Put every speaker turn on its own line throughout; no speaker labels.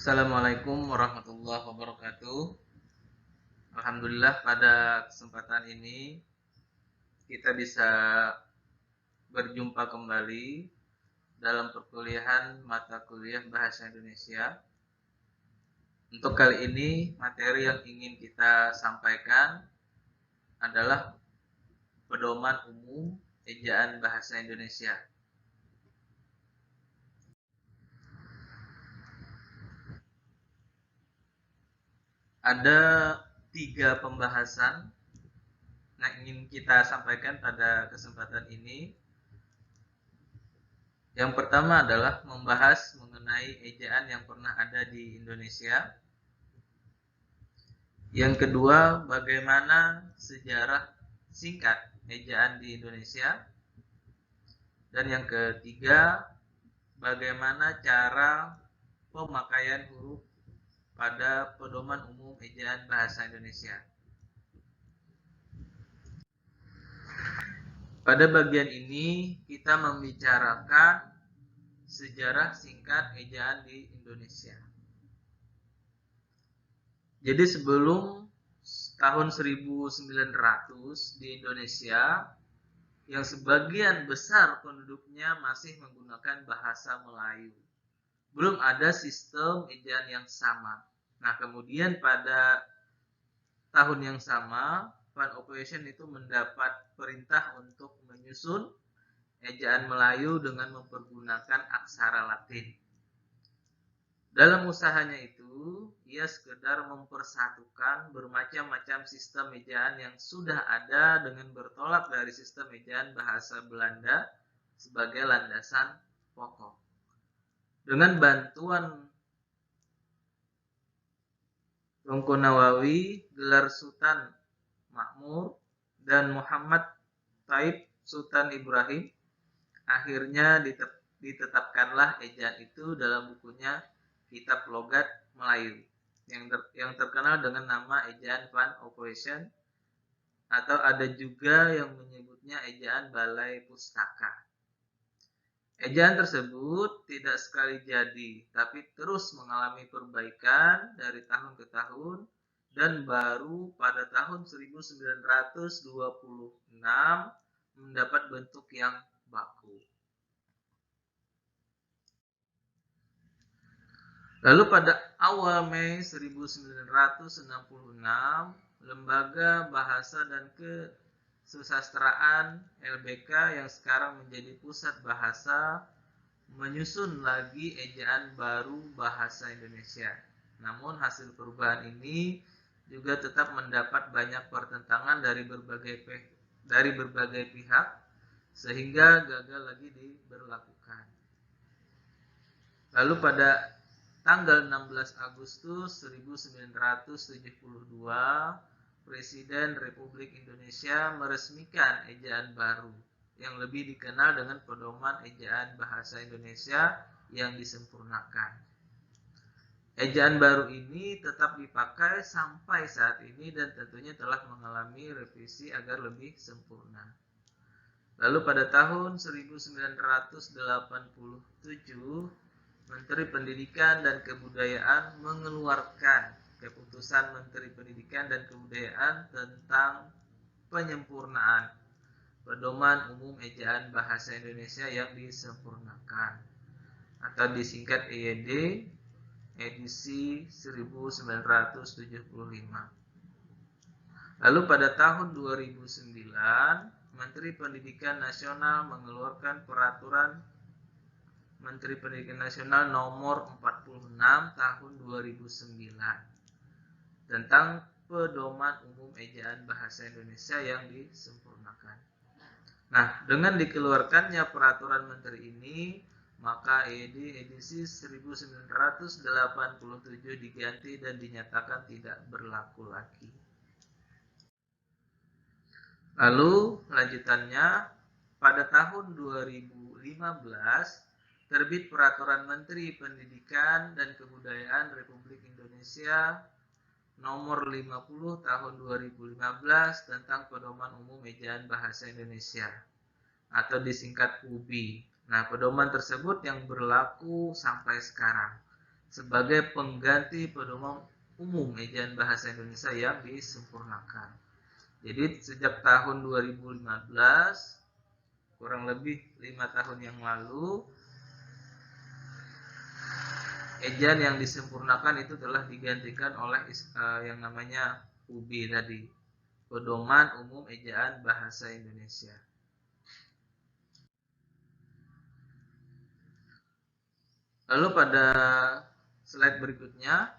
Assalamualaikum warahmatullahi wabarakatuh. Alhamdulillah pada kesempatan ini kita bisa berjumpa kembali dalam perkuliahan mata kuliah Bahasa Indonesia. Untuk kali ini materi yang ingin kita sampaikan adalah pedoman umum ejaan bahasa Indonesia. Ada 3 pembahasan yang ingin kita sampaikan pada kesempatan ini. Yang pertama adalah membahas mengenai ejaan yang pernah ada di Indonesia. Yang kedua, bagaimana sejarah singkat ejaan di Indonesia. Dan yang ketiga, bagaimana cara pemakaian huruf pada pedoman umum ejaan bahasa Indonesia. Pada bagian ini kita membicarakan sejarah singkat ejaan di Indonesia. Jadi sebelum tahun 1900 di Indonesia, yang sebagian besar penduduknya masih menggunakan bahasa Melayu. Belum ada sistem ejaan yang sama. Nah, kemudian pada tahun yang sama, Van Ophuijsen itu mendapat perintah untuk menyusun ejaan Melayu dengan mempergunakan aksara Latin. Dalam usahanya itu, ia sekedar mempersatukan bermacam-macam sistem ejaan yang sudah ada dengan bertolak dari sistem ejaan bahasa Belanda sebagai landasan pokok. Dengan bantuan Tungku Nawawi, gelar Sultan Makmur, dan Muhammad Taib Sultan Ibrahim, akhirnya ditetapkanlah ejaan itu dalam bukunya Kitab Logat Melayu yang terkenal dengan nama ejaan Van Ophuijsen, atau ada juga yang menyebutnya ejaan Balai Pustaka. Ejaan tersebut tidak sekali jadi, tapi terus mengalami perbaikan dari tahun ke tahun, dan baru pada tahun 1926 mendapat bentuk yang baku. Lalu pada awal Mei 1966, Lembaga Bahasa dan Kesusastraan LBK yang sekarang menjadi Pusat Bahasa menyusun lagi ejaan baru bahasa Indonesia. Namun hasil perubahan ini juga tetap mendapat banyak pertentangan dari berbagai pihak sehingga gagal lagi diberlakukan. Lalu pada tanggal 16 Agustus 1972, Presiden Republik Indonesia meresmikan ejaan baru yang lebih dikenal dengan pedoman ejaan bahasa Indonesia yang disempurnakan. Ejaan baru ini tetap dipakai sampai saat ini dan tentunya telah mengalami revisi agar lebih sempurna. Lalu pada tahun 1987, Menteri Pendidikan dan Kebudayaan mengeluarkan keputusan Menteri Pendidikan dan Kebudayaan tentang penyempurnaan pedoman umum ejaan bahasa Indonesia yang disempurnakan, atau disingkat EYD, edisi 1975. Lalu pada tahun 2009, Menteri Pendidikan Nasional mengeluarkan Peraturan Menteri Pendidikan Nasional nomor 46 tahun 2009 tentang pedoman umum ejaan bahasa Indonesia yang disempurnakan. Nah, dengan dikeluarkannya peraturan menteri ini, maka EYD edisi 1987 diganti dan dinyatakan tidak berlaku lagi. Lalu lanjutannya, pada tahun 2015 terbit Peraturan Menteri Pendidikan dan Kebudayaan Republik Indonesia nomor 50 tahun 2015 tentang pedoman umum ejaan bahasa Indonesia, atau disingkat PUBI. Nah, pedoman tersebut yang berlaku sampai sekarang. sebagai pengganti pedoman umum ejaan bahasa Indonesia yang disempurnakan. Jadi sejak tahun 2015, kurang lebih 5 tahun yang lalu, ejaan yang disempurnakan itu telah digantikan oleh yang namanya PUBI tadi, Pedoman Umum Ejaan Bahasa Indonesia. Lalu pada slide berikutnya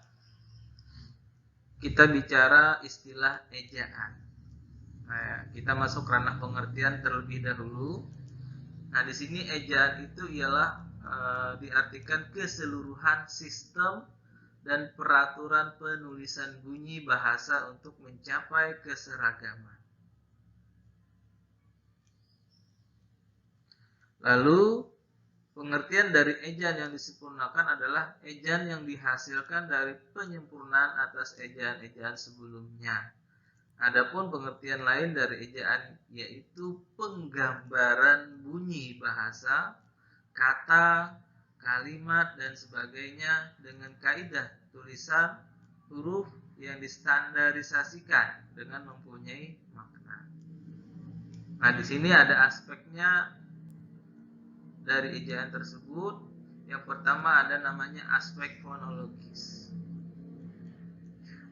kita bicara istilah ejaan. Nah, kita masuk ranah pengertian terlebih dahulu. Nah, di sini ejaan itu ialah diartikan keseluruhan sistem dan peraturan penulisan bunyi bahasa untuk mencapai keseragaman. Lalu pengertian dari ejaan yang disempurnakan adalah ejaan yang dihasilkan dari penyempurnaan atas ejaan-ejaan sebelumnya. Adapun pengertian lain dari ejaan yaitu penggambaran bunyi bahasa, kata, kalimat, dan sebagainya dengan kaidah tulisan huruf yang distandarisasikan dengan mempunyai makna. Nah, di sini ada aspeknya dari ejaan tersebut. Yang pertama ada namanya aspek fonologis,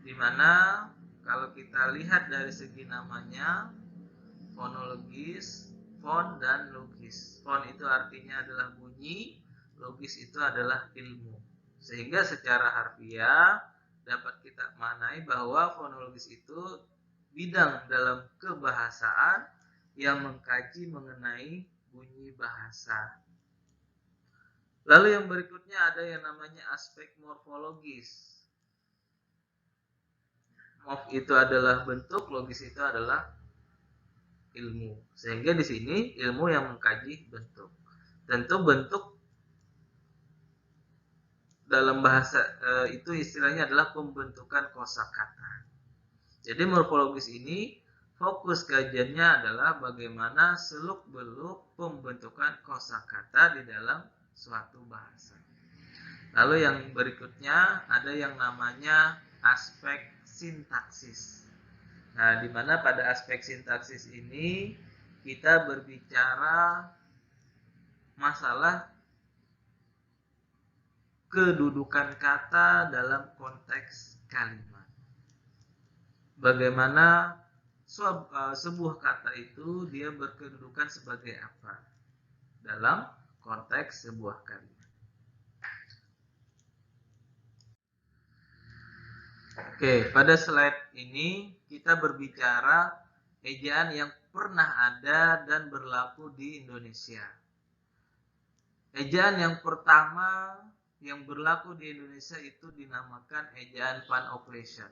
di mana kalau kita lihat dari segi namanya, fonologis, fon dan logis. Fon itu artinya adalah bunyi, logis itu adalah ilmu. Sehingga secara harfiah dapat kita maknai bahwa fonologis itu bidang dalam kebahasaan yang mengkaji mengenai bunyi bahasa. Lalu yang berikutnya ada yang namanya aspek morfologis. Morf itu adalah bentuk, logis itu adalah ilmu. Sehingga di sini ilmu yang mengkaji bentuk. Tentu bentuk dalam bahasa itu istilahnya adalah pembentukan kosakata. Jadi morfologis ini fokus kajiannya adalah bagaimana seluk-beluk pembentukan kosakata di dalam suatu bahasa. Lalu yang berikutnya ada yang namanya aspek sintaksis. Nah, di mana pada aspek sintaksis ini kita berbicara masalah kedudukan kata dalam konteks kalimat. Bagaimana sebuah kata itu dia berkedudukan sebagai apa dalam konteks sebuah kalimat. Oke, pada slide ini kita berbicara ejaan yang pernah ada dan berlaku di Indonesia. Ejaan yang pertama yang berlaku di Indonesia itu dinamakan ejaan Van Oplessen.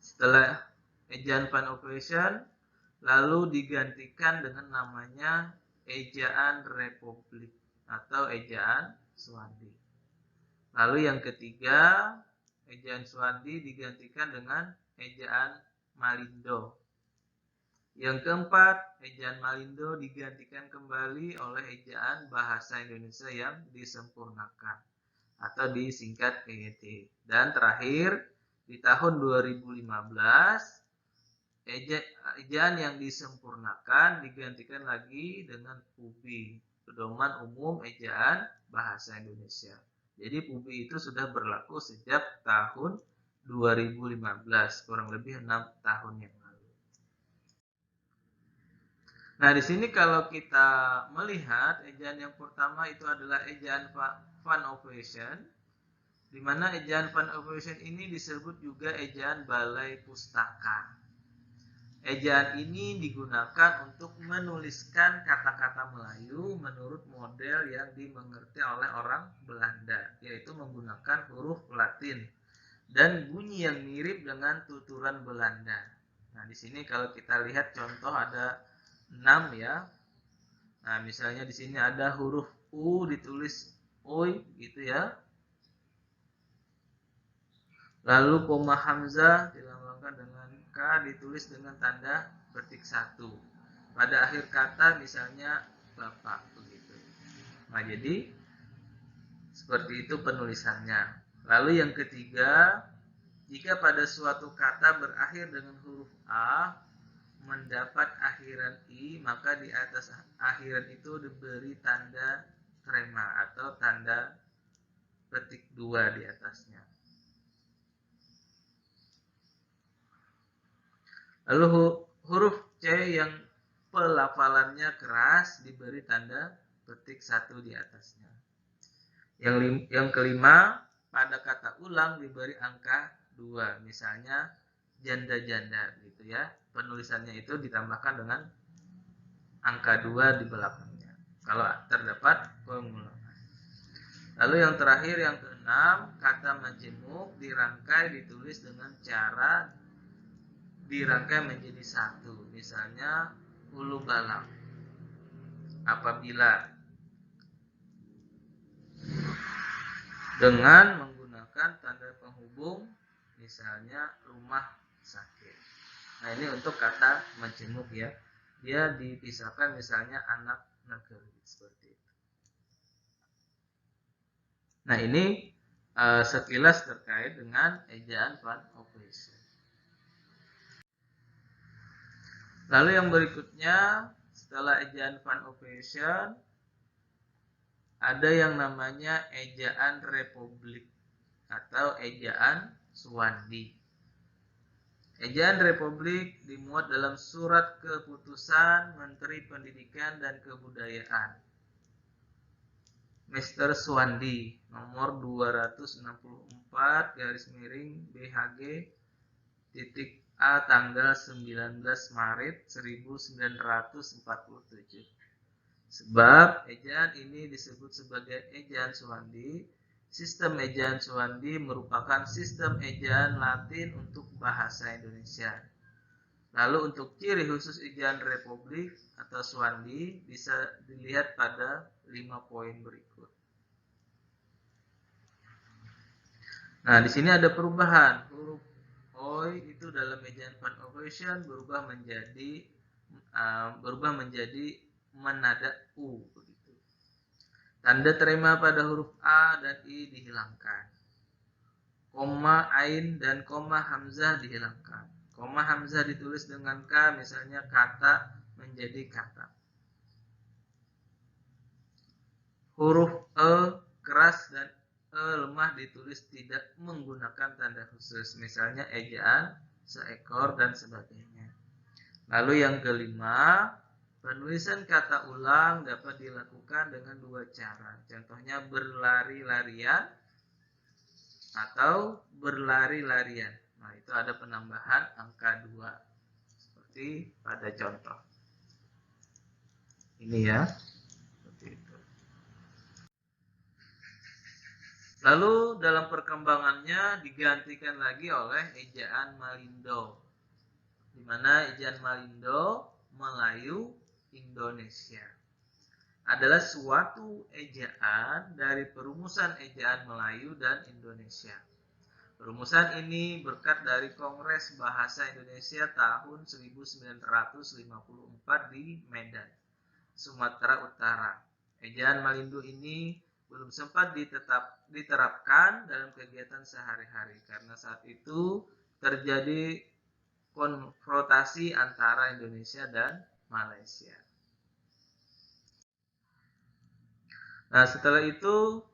Setelah ejaan Van Oplessen lalu digantikan dengan namanya ejaan Republik atau ejaan Suwandi. Lalu yang ketiga, ejaan Suwandi digantikan dengan ejaan Malindo. Yang keempat, ejaan Malindo digantikan kembali oleh ejaan Bahasa Indonesia yang disempurnakan atau disingkat EYT. Dan terakhir, di tahun 2015, ejaan yang disempurnakan digantikan lagi dengan PUBI, Pedoman Umum Ejaan Bahasa Indonesia. Jadi PUBI itu sudah berlaku sejak tahun 2015, kurang lebih 6 tahun yang lalu. Nah, di sini kalau kita melihat ejaan yang pertama itu adalah ejaan Van Oplessen, di mana ejaan Van Oplessen ini disebut juga ejaan balai pustaka. Ejaan ini digunakan untuk menuliskan kata-kata Melayu menurut model yang dimengerti oleh orang Belanda, yaitu menggunakan huruf Latin dan bunyi yang mirip dengan tuturan Belanda. Nah, di sini kalau kita lihat contoh ada 6 ya. Nah, misalnya di sini ada huruf U ditulis oi gitu ya. Lalu koma hamzah dilambangkan dengan K ditulis dengan tanda petik 1. Pada akhir kata misalnya Bapak begitu. Nah, jadi Seperti itu penulisannya. Lalu yang ketiga, jika pada suatu kata berakhir dengan huruf A mendapat akhiran I, maka di atas akhiran itu diberi tanda trema atau tanda petik 2 di atasnya. Lalu huruf C yang pelafalannya keras diberi tanda petik 1 di atasnya. Yang kelima, pada kata ulang diberi angka 2, misalnya janda-janda gitu ya. Penulisannya itu ditambahkan dengan angka 2 di belakangnya kalau terdapat pengulangan. Lalu yang terakhir, yang keenam, kata majemuk dirangkai ditulis dengan cara dirangkai menjadi satu, misalnya ulu balang. Apabila dengan menggunakan tanda penghubung, misalnya rumah sakit. Nah, ini untuk kata majemuk ya. Dia dipisahkan misalnya anak negeri seperti itu. Nah, ini sekilas terkait dengan ejaan Van Ophuijsen. Lalu yang berikutnya, setelah ejaan Van Ophuijsen, ada yang namanya ejaan Republik atau ejaan Suwandi. Ejaan Republik dimuat dalam surat keputusan Menteri Pendidikan dan Kebudayaan Mr. Suwandi nomor 264 BHG A tanggal 19 Maret 1947. Sebab ejaan ini disebut sebagai ejaan Suwandi. Sistem ejaan Suwandi merupakan sistem ejaan Latin untuk bahasa Indonesia. Lalu untuk ciri khusus ejaan Republik atau Suwandi bisa dilihat pada 5 poin berikut. Nah, di sini ada perubahan. Huruf Oi itu dalam ejaan Van Ophuijsen berubah menjadi menada U begitu. Tanda trema pada huruf A dan I dihilangkan. Koma ain dan koma hamzah dihilangkan. Koma hamzah ditulis dengan K, misalnya kata menjadi kata. Huruf E keras dan E lemah ditulis tidak menggunakan tanda khusus, misalnya ejaan seekor dan sebagainya. Lalu yang kelima, penulisan kata ulang dapat dilakukan dengan 2 cara. Contohnya berlari-larian atau berlari-larian. Nah, itu ada penambahan angka 2 seperti pada contoh ini ya, seperti itu. Lalu dalam perkembangannya digantikan lagi oleh ejaan Malindo, di mana ejaan Malindo Melayu Indonesia adalah suatu ejaan dari perumusan ejaan Melayu dan Indonesia. Perumusan ini berkat dari Kongres Bahasa Indonesia tahun 1954 di Medan, Sumatera Utara. Ejaan Malindo ini belum sempat diterapkan dalam kegiatan sehari-hari karena saat itu terjadi konfrontasi antara Indonesia dan Malaysia. Nah, setelah itu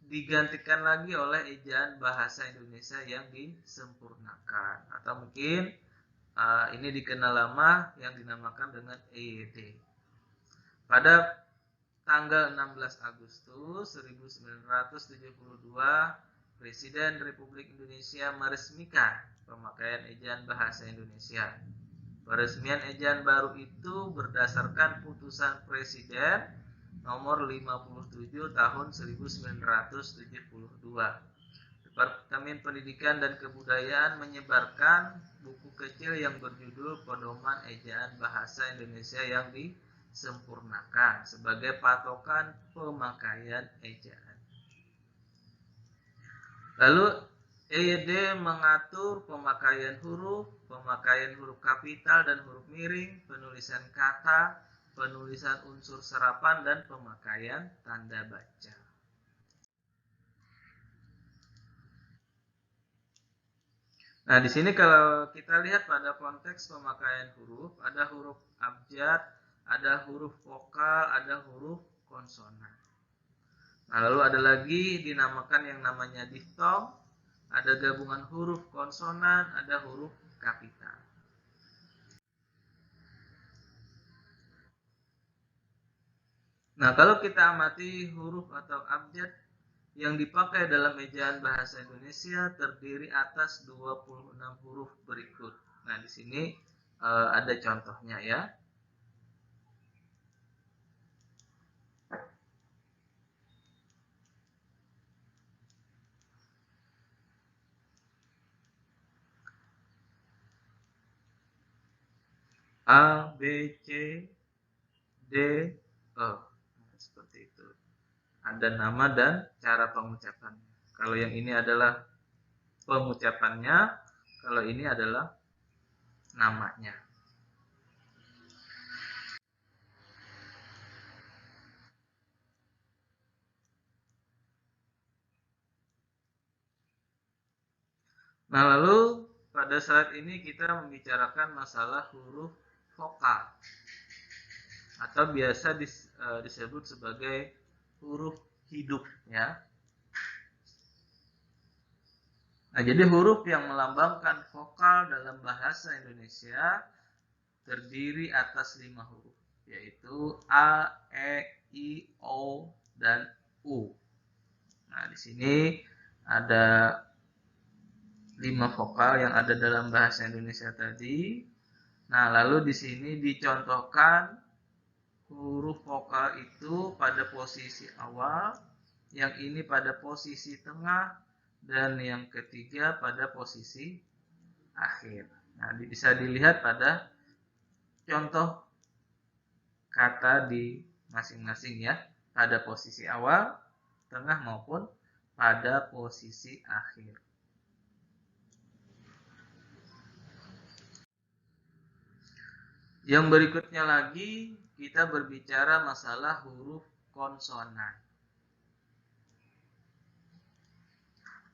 digantikan lagi oleh ejaan bahasa Indonesia yang disempurnakan, atau mungkin ini dikenal lama yang dinamakan dengan EYD. Pada tanggal 16 Agustus 1972, Presiden Republik Indonesia meresmikan pemakaian ejaan bahasa Indonesia. Peresmian ejaan baru itu berdasarkan putusan Presiden nomor 57 tahun 1972. Departemen Pendidikan dan Kebudayaan menyebarkan buku kecil yang berjudul Pedoman Ejaan Bahasa Indonesia yang disempurnakan sebagai patokan pemakaian ejaan. Lalu EYD mengatur pemakaian huruf kapital dan huruf miring, penulisan kata, penulisan unsur serapan, dan pemakaian tanda baca. Nah, di sini kalau kita lihat pada konteks pemakaian huruf, ada huruf abjad, ada huruf vokal, ada huruf konsonan. Nah, lalu ada lagi dinamakan yang namanya diftong, ada gabungan huruf konsonan, ada huruf kapital. Nah, kalau kita amati huruf atau abjad yang dipakai dalam ejaan bahasa Indonesia terdiri atas 26 huruf berikut. Nah, di sini ada contohnya ya. A, B, C, D, E. Seperti itu. Ada nama dan cara pengucapannya. Kalau yang ini adalah pengucapannya, kalau ini adalah namanya. Nah, lalu pada saat ini kita membicarakan masalah huruf vokal atau biasa disebut sebagai huruf hidup ya. Nah, jadi huruf yang melambangkan vokal dalam bahasa Indonesia terdiri atas 5 huruf, yaitu A, E, I, O, dan U. Nah, di sini ada 5 vokal yang ada dalam bahasa Indonesia tadi. Nah, lalu di sini dicontohkan huruf vokal itu pada posisi awal, yang ini pada posisi tengah, dan yang ketiga pada posisi akhir. Nah, bisa dilihat pada contoh kata di masing-masing ya, pada posisi awal, tengah maupun pada posisi akhir. Yang berikutnya lagi kita berbicara masalah huruf konsonan.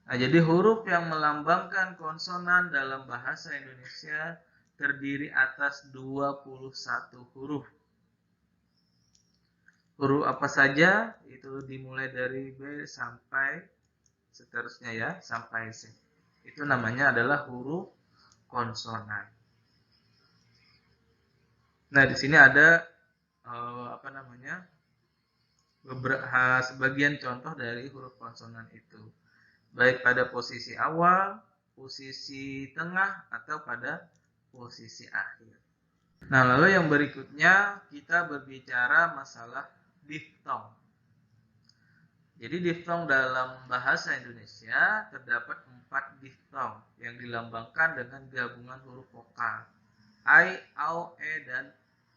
Nah, jadi huruf yang melambangkan konsonan dalam bahasa Indonesia terdiri atas 21 huruf. Huruf apa saja? Itu dimulai dari B sampai seterusnya ya, sampai Z. Itu namanya adalah huruf konsonan. Nah, di sini ada sebagian contoh dari huruf konsonan itu, baik pada posisi awal, posisi tengah, atau pada posisi akhir. Nah, lalu yang berikutnya kita berbicara masalah diftong. Jadi diftong dalam bahasa Indonesia terdapat 4 diftong yang dilambangkan dengan gabungan huruf vokal ai, au, e, dan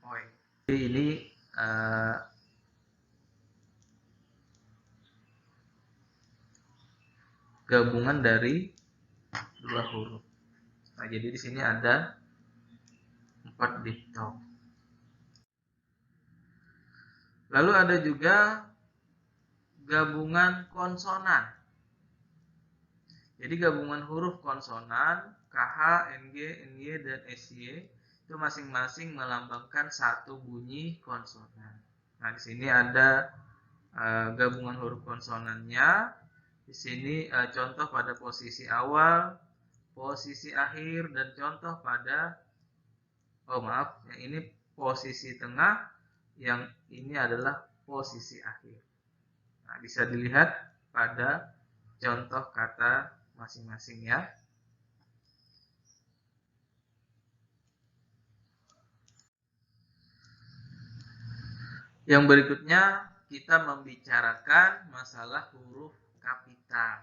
oi. Jadi ini gabungan dari 2 huruf. Nah, jadi di sini ada 4 diftong. Lalu ada juga gabungan konsonan. Jadi gabungan huruf konsonan KH, NG, NY, dan SY itu masing-masing melambangkan satu bunyi konsonan. Nah, di sini ada gabungan huruf konsonannya. Di sini contoh pada posisi awal, posisi akhir, dan contoh pada yang ini posisi tengah, yang ini adalah posisi akhir. Nah, bisa dilihat pada contoh kata masing-masing ya. Yang berikutnya kita membicarakan masalah huruf kapital.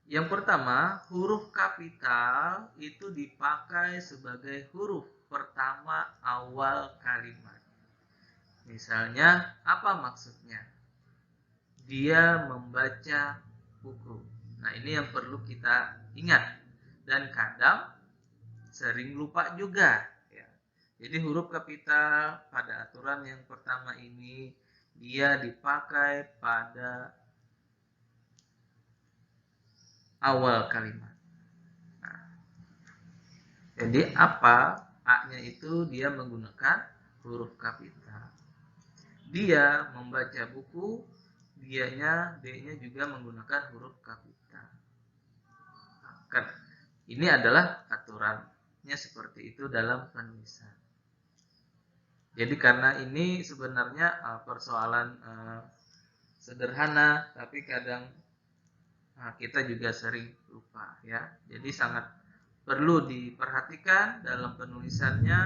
Yang pertama, huruf kapital itu dipakai sebagai huruf pertama awal kalimat. Misalnya, apa maksudnya? Dia membaca buku. Nah, ini yang perlu kita ingat. Dan kadang sering lupa juga. Ya. Jadi huruf kapital pada aturan yang pertama ini, dia dipakai pada awal kalimat. Jadi apa? A-nya itu dia menggunakan huruf kapital. Dia membaca buku, dianya D-nya juga menggunakan huruf kapital. Kan ini adalah aturannya seperti itu dalam penulisan. Jadi karena ini sebenarnya persoalan sederhana, tapi kadang kita juga sering lupa ya. Jadi sangat perlu diperhatikan dalam penulisannya,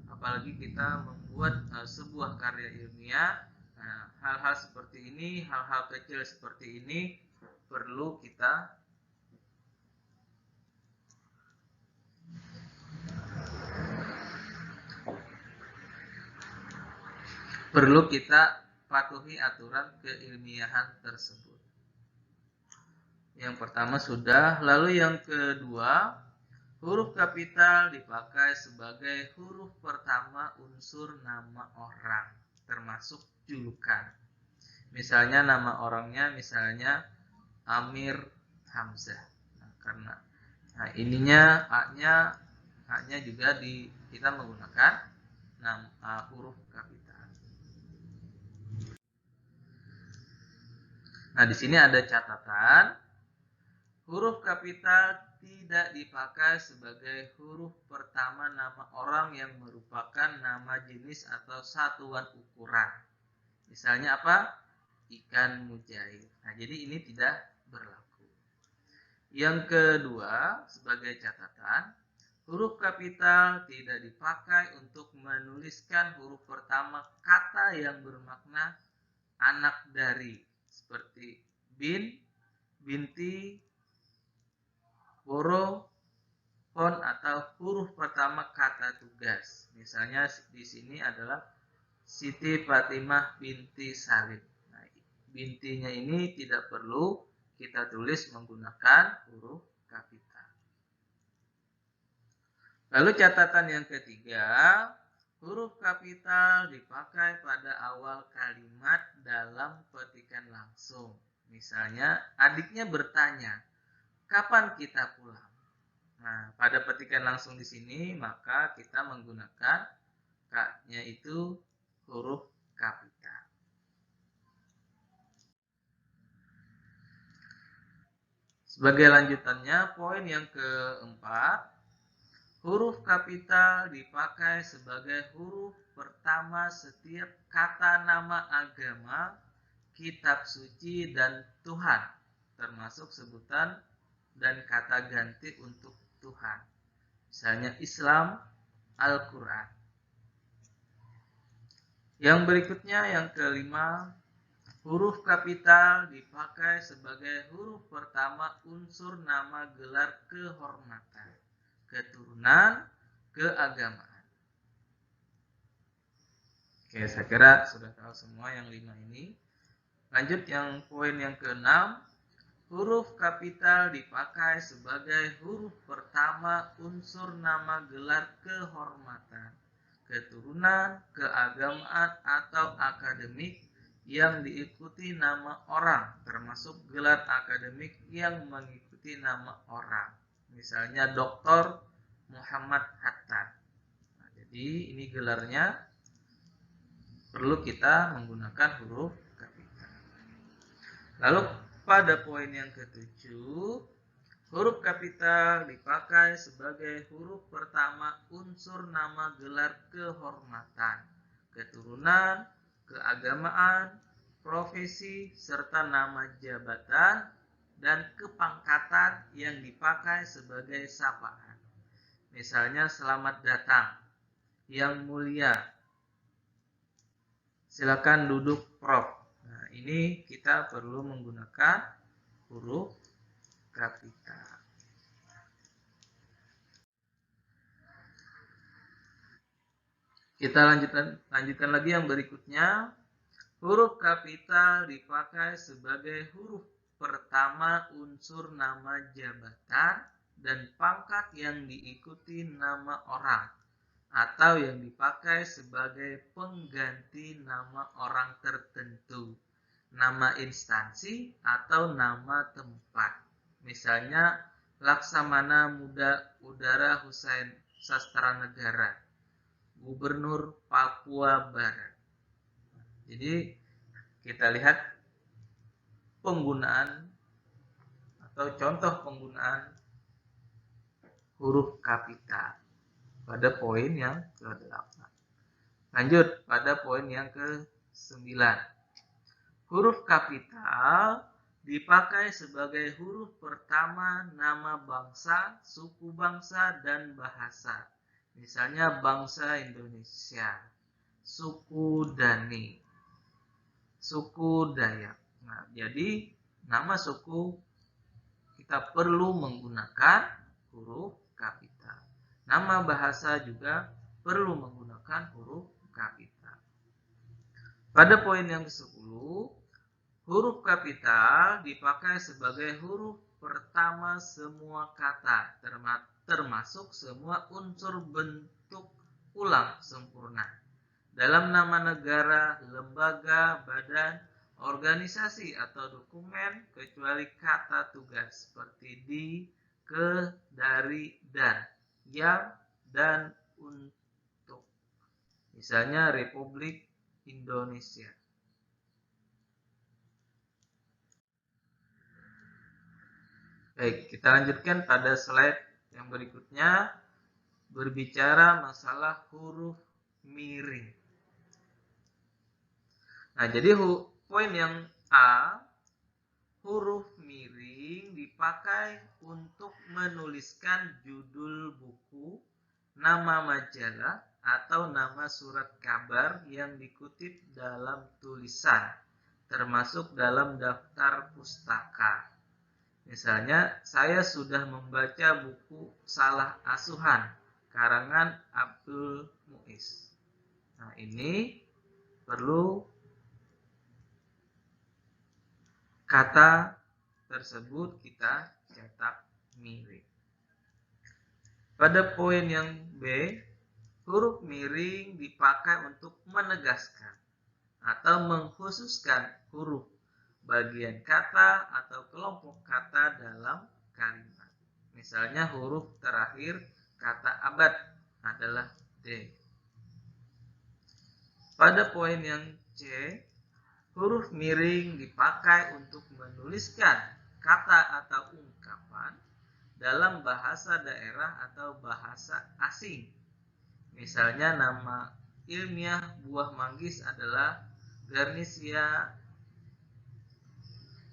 apalagi kita membuat sebuah karya ilmiah. Hal-hal seperti ini, hal-hal kecil seperti ini perlu kita patuhi aturan keilmiahan tersebut. Yang pertama sudah, lalu yang kedua, huruf kapital dipakai sebagai huruf pertama unsur nama orang, termasuk julukan. Misalnya nama orangnya misalnya Amir Hamzah. Karena ininya A-nya juga kita menggunakan huruf kapital. Nah, di sini ada catatan. Huruf kapital tidak dipakai sebagai huruf pertama nama orang yang merupakan nama jenis atau satuan ukuran. Misalnya apa? Ikan mujair. Nah, jadi ini tidak berlaku. Yang kedua, sebagai catatan, huruf kapital tidak dipakai untuk menuliskan huruf pertama kata yang bermakna anak dari, seperti bin, binti, boro, font atau huruf pertama kata tugas. Misalnya di sini adalah Siti Fatimah binti Salim. Nah, bintinya ini tidak perlu kita tulis menggunakan huruf kapital. Lalu catatan yang ketiga, huruf kapital dipakai pada awal kalimat dalam petikan langsung. Misalnya, adiknya bertanya, kapan kita pulang? Nah, pada petikan langsung di sini, maka kita menggunakan K-nya itu huruf kapital. Sebagai lanjutannya, poin yang keempat, huruf kapital dipakai sebagai huruf pertama setiap kata nama agama, kitab suci, dan Tuhan, termasuk sebutan dan kata ganti untuk Tuhan. Misalnya Islam, Al-Quran. Yang berikutnya, yang kelima, huruf kapital dipakai sebagai huruf pertama unsur nama gelar kehormatan, keturunan, keagamaan. Oke, saya kira sudah tahu semua yang 5 ini. Lanjut yang poin yang keenam, huruf kapital dipakai sebagai huruf pertama unsur nama gelar kehormatan, keturunan, keagamaan, atau akademik yang diikuti nama orang, termasuk gelar akademik yang mengikuti nama orang. Misalnya Dr. Muhammad Hatta. Nah, jadi ini gelarnya perlu kita menggunakan huruf kapital. Lalu pada poin yang ketujuh, huruf kapital dipakai sebagai huruf pertama unsur nama gelar kehormatan, keturunan, keagamaan, profesi, serta nama jabatan dan kepangkatan yang dipakai sebagai sapaan. Misalnya selamat datang, yang mulia, silakan duduk Prof. Nah, ini kita perlu menggunakan huruf kapital. Kita lanjutkan lagi yang berikutnya. Huruf kapital dipakai sebagai huruf pertama unsur nama jabatan dan pangkat yang diikuti nama orang, atau yang dipakai sebagai pengganti nama orang tertentu, nama instansi, atau nama tempat. Misalnya Laksamana Muda Udara Husain Sastra Negara, Gubernur Papua Barat. Jadi kita lihat penggunaan atau contoh penggunaan huruf kapital pada poin yang ke-8. Lanjut pada poin yang ke-9. Huruf kapital dipakai sebagai huruf pertama nama bangsa, suku bangsa, dan bahasa. Misalnya bangsa Indonesia, suku Dani, suku Dayak. Nah, jadi nama suku kita perlu menggunakan huruf kapital. Nama bahasa juga perlu menggunakan huruf kapital. Pada poin yang ke-10, huruf kapital dipakai sebagai huruf pertama semua kata, termasuk semua unsur bentuk ulang sempurna. Dalam nama negara, lembaga, badan, organisasi, atau dokumen, kecuali kata tugas seperti di, ke, dari, dan, yang, dan, untuk. Misalnya Republik Indonesia. Baik, kita lanjutkan pada slide yang berikutnya, berbicara masalah huruf miring. Nah, jadi poin yang A, huruf miring dipakai untuk menuliskan judul buku, nama majalah, atau nama surat kabar yang dikutip dalam tulisan, termasuk dalam daftar pustaka. Misalnya, saya sudah membaca buku Salah Asuhan, karangan Abdul Muiz. Nah, ini perlu kata tersebut kita cetak miring. Pada poin yang B, huruf miring dipakai untuk menegaskan atau mengkhususkan huruf, bagian kata, atau kelompok kata dalam kalimat. Misalnya huruf terakhir kata abad adalah D. Pada poin yang C, huruf miring dipakai untuk menuliskan kata atau ungkapan dalam bahasa daerah atau bahasa asing. Misalnya nama ilmiah buah manggis adalah Garnicia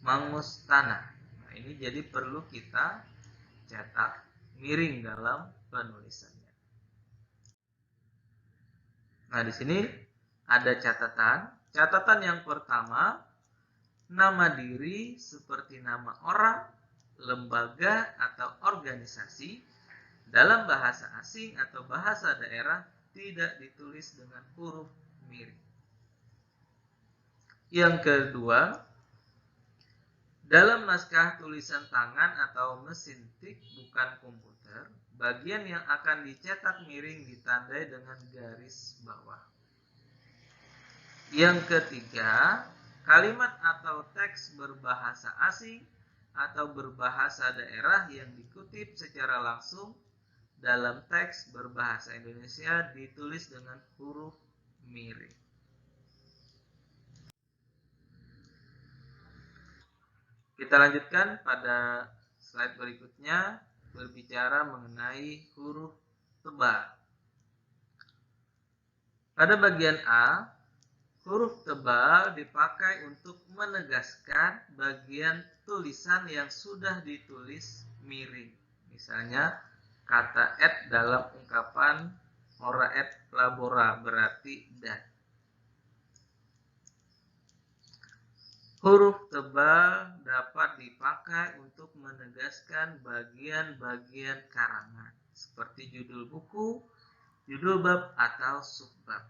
mangustana. Nah, ini jadi perlu kita cetak miring dalam penulisannya. Nah, di sini ada catatan. Catatan yang pertama, nama diri seperti nama orang, lembaga, atau organisasi dalam bahasa asing atau bahasa daerah tidak ditulis dengan huruf miring. Yang kedua, dalam naskah tulisan tangan atau mesin tik bukan komputer, bagian yang akan dicetak miring ditandai dengan garis bawah. Yang ketiga, kalimat atau teks berbahasa asing atau berbahasa daerah yang dikutip secara langsung dalam teks berbahasa Indonesia ditulis dengan huruf miring. Kita lanjutkan pada slide berikutnya, berbicara mengenai huruf tebal. Pada bagian A, huruf tebal dipakai untuk menegaskan bagian tulisan yang sudah ditulis miring. Misalnya, kata et dalam ungkapan ora et labora berarti dan. Huruf tebal dapat dipakai untuk menegaskan bagian-bagian karangan, seperti judul buku, judul bab, atau subbab.